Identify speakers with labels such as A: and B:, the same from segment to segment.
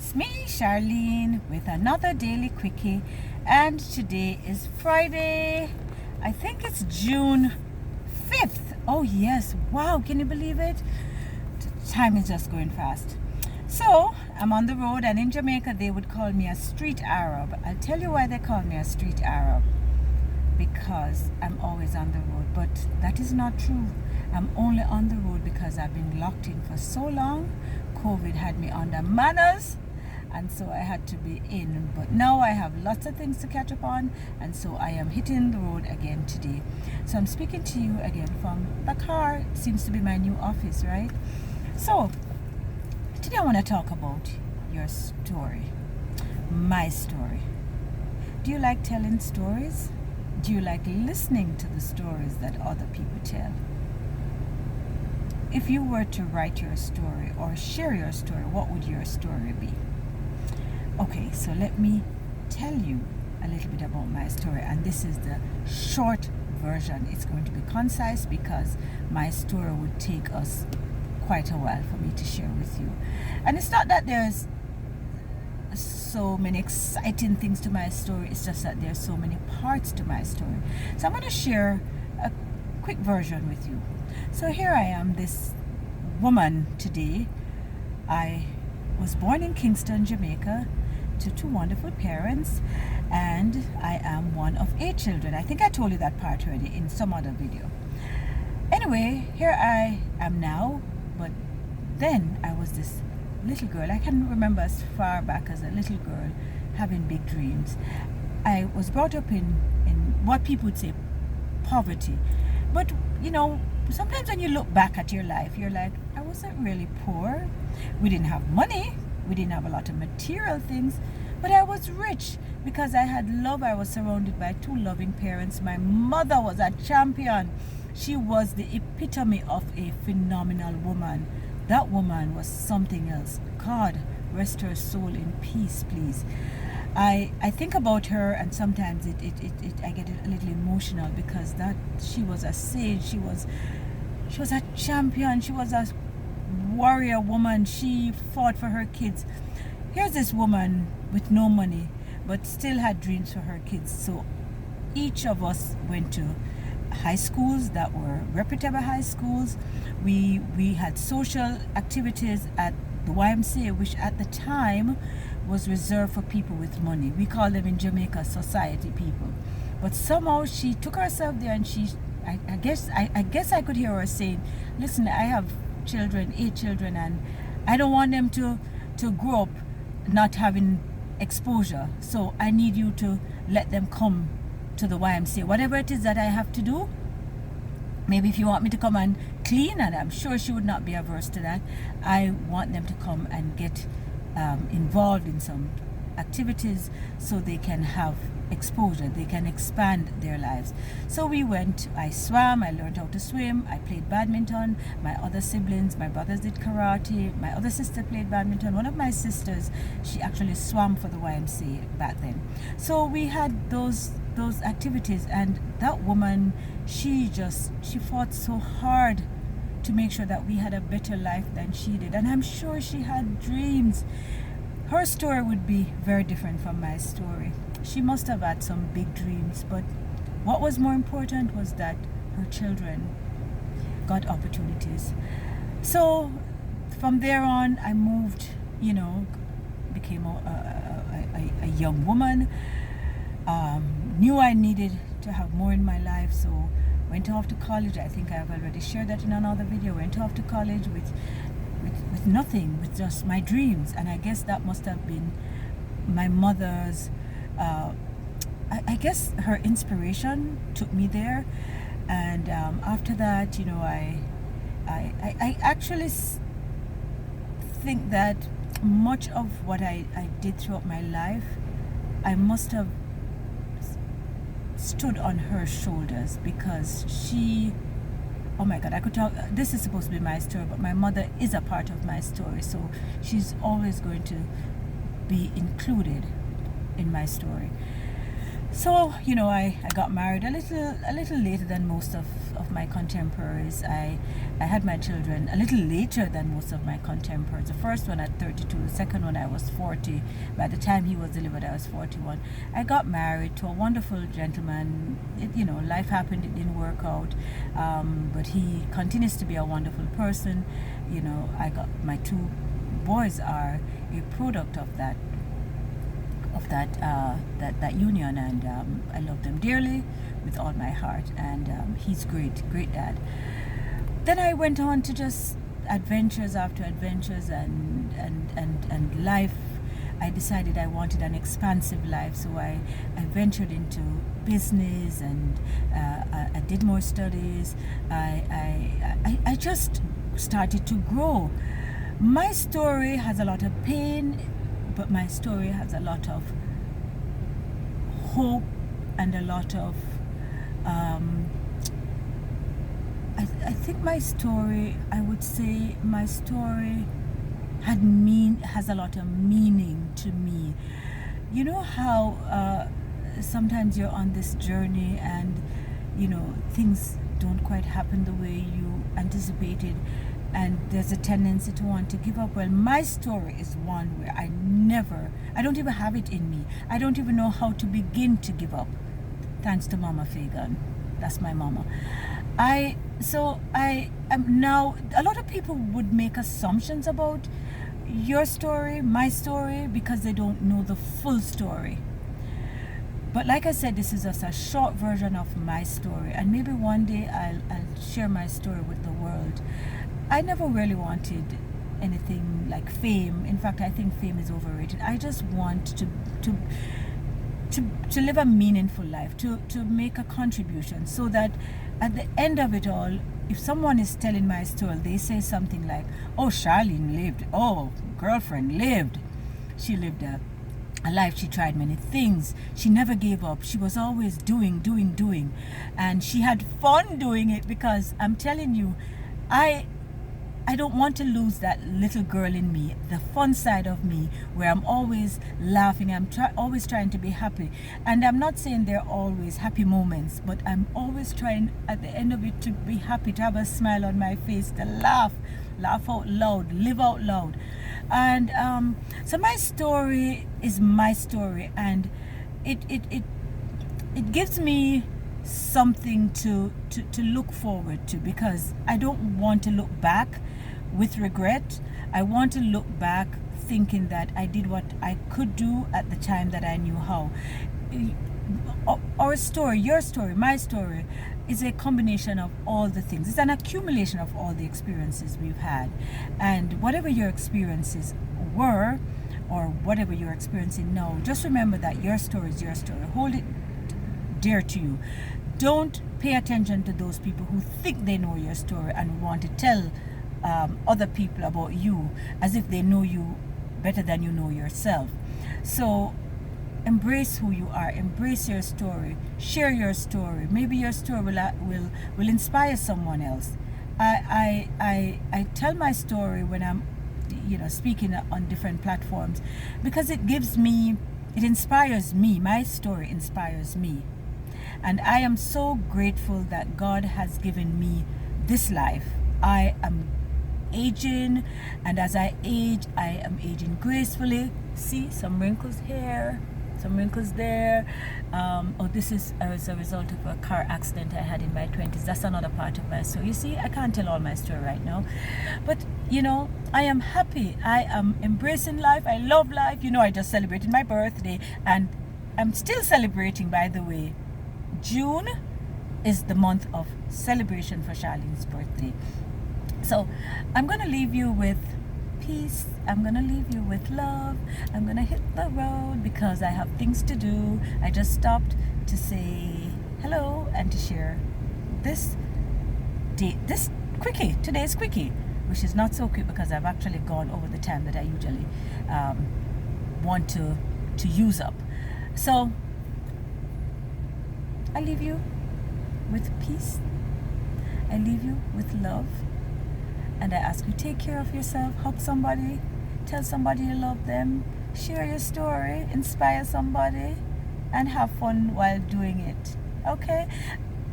A: It's me, Charlene, with another daily quickie, and today is Friday. I think it's June 5th. Oh yes, wow, can you believe it? Time is just going fast. So I'm on the road, and in Jamaica they would call me a street Arab. I'll tell you why they call me a street Arab. Because I'm always on the road, but that is not true. I'm only on the road because I've been locked in for so long. COVID had me under manners, and so I had to be in. But now I have lots of things to catch up on, and so I am hitting the road again today. So I'm speaking to you again from the car. It seems to be my new office, right? So today I want to talk about your story, my story. Do you like telling stories? Do you like listening to the stories that other people tell? If you were to write your story or share your story, what would your story be? Okay, so let me tell you a little bit about my story, and this is the short version. It's going to be concise because my story would take us quite a while for me to share with you. And it's not that there's so many exciting things to my story, it's just that there's so many parts to my story. So I'm going to share a quick version with you. So here I am, this woman today. I was born in Kingston, Jamaica, to two wonderful parents, and I am one of 8 children. I think I told you that part already in some other video. Anyway, here I am now, but then I was this little girl. I can remember as far back as a little girl having big dreams. I was brought up in what people would say poverty, but you know, sometimes when you look back at your life, you're like, I wasn't really poor. We didn't have money, we didn't have a lot of material things, but I was rich because I had love. I was surrounded by 2 loving parents. My mother was a champion. She was the epitome of a phenomenal woman. That woman was something else. God rest her soul in peace, please. I think about her, and sometimes I get a little emotional because that she was a sage. She was a champion. She was a warrior woman. She fought for her kids. Here's this woman with no money, but still had dreams for her kids. So each of us went to high schools that were reputable high schools. We had social activities at the YMCA, which at the time was reserved for people with money. We call them in Jamaica society people. But somehow she took herself there, and I guess I could hear her saying, listen, I have children, 8 children, and I don't want them to grow up not having exposure. So I need you to let them come to the YMCA. Whatever it is that I have to do, maybe if you want me to come and clean, and I'm sure she would not be averse to that, I want them to come and get involved in some activities so they can have exposure, they can expand their lives. So we went, I swam, I learned how to swim, I played badminton. My other siblings, my brothers did karate, my other sister played badminton. One of my sisters, she actually swam for the YMCA back then. So we had those activities, and that woman, she fought so hard to make sure that we had a better life than she did, and I'm sure she had dreams. Her story would be very different from my story. She must have had some big dreams, but what was more important was that her children got opportunities. So from there on, I moved, became a young woman. Knew I needed to have more in my life, so went off to college. I think I've already shared that in another video. Went off to college with nothing, with just my dreams, and I guess that must have been my mother's. I guess her inspiration took me there, and after that, I actually think that much of what I did throughout my life, I must have stood on her shoulders, because she, oh my God, I could talk, this is supposed to be my story, but my mother is a part of my story, so she's always going to be included in my story. So I got married a little later than most of of my contemporaries. I had my children a little later than most of my contemporaries. The first one at 32, the second one I was 40. By the time he was delivered, I was 41. I got married to a wonderful gentleman. Life happened, it didn't work out, but he continues to be a wonderful person. I got my two boys are a product of that union, and I love them dearly with all my heart, and he's great dad. Then I went on to just adventures after adventures, and life. I decided I wanted an expansive life, so I ventured into business, and I did more studies. I just started to grow. My story has a lot of pain, but my story has a lot of hope and a lot of I think my story, I would say my story has a lot of meaning to me. You know how sometimes you're on this journey and things don't quite happen the way you anticipated, and there's a tendency to want to give up. Well, my story is one where I don't even have it in me. I don't even know how to begin to give up. Thanks to Mama Fagan. That's my mama. I am now, a lot of people would make assumptions about your story, my story, because they don't know the full story. But like I said, this is just a short version of my story, and maybe one day I'll share my story with the world. I never really wanted anything like fame. In fact, I think fame is overrated. I just want to live a meaningful life, to make a contribution, so that at the end of it all, if someone is telling my story, they say something like, oh, Charlene lived, oh, girlfriend lived. She lived a life, she tried many things, she never gave up, she was always doing, and she had fun doing it, because I'm telling you, I don't want to lose that little girl in me, the fun side of me, where I'm always laughing, I'm always trying to be happy. And I'm not saying there are always happy moments, but I'm always trying at the end of it to be happy, to have a smile on my face, to laugh out loud, live out loud. And so my story is my story, and it gives me something to look forward to, because I don't want to look back with regret. I want to look back thinking that I did what I could do at the time that I knew how. Our story, your story, my story, is a combination of all the things. It's an accumulation of all the experiences we've had. And whatever your experiences were, or whatever you're experiencing now, just remember that your story is your story. Hold it dear to you. Don't pay attention to those people who think they know your story and want to tell other people about you as if they know you better than you know yourself. So embrace who you are, embrace your story, share your story. Maybe your story will inspire someone else. I tell my story when I'm speaking on different platforms, because it inspires me. My story inspires me. And I am so grateful that God has given me this life. I am aging, and as I age, I am aging gracefully. See, some wrinkles here, some wrinkles there. This is as a result of a car accident I had in my 20s. That's another part of my story. You see, I can't tell all my story right now. But, I am happy. I am embracing life. I love life. I just celebrated my birthday, and I'm still celebrating, by the way. June is the month of celebration for Charlene's birthday. So I'm going to leave you with peace. I'm going to leave you with love. I'm going to hit the road because I have things to do. I just stopped to say hello and to share this quickie, today's quickie, which is not so quick because I've actually gone over the time that I usually want to use up. So I leave you with peace. I leave you with love. And I ask you, take care of yourself, hug somebody, tell somebody you love them, share your story, inspire somebody, and have fun while doing it. Okay?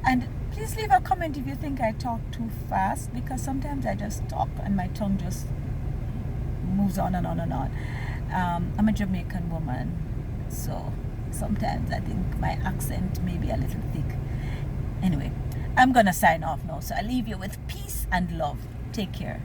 A: And Please leave a comment if you think I talk too fast, because sometimes I just talk and my tongue just moves on and on and on. I'm a Jamaican woman, so sometimes I think my accent may be a little thick. Anyway, I'm gonna sign off now, so I leave you with peace and love. Take care.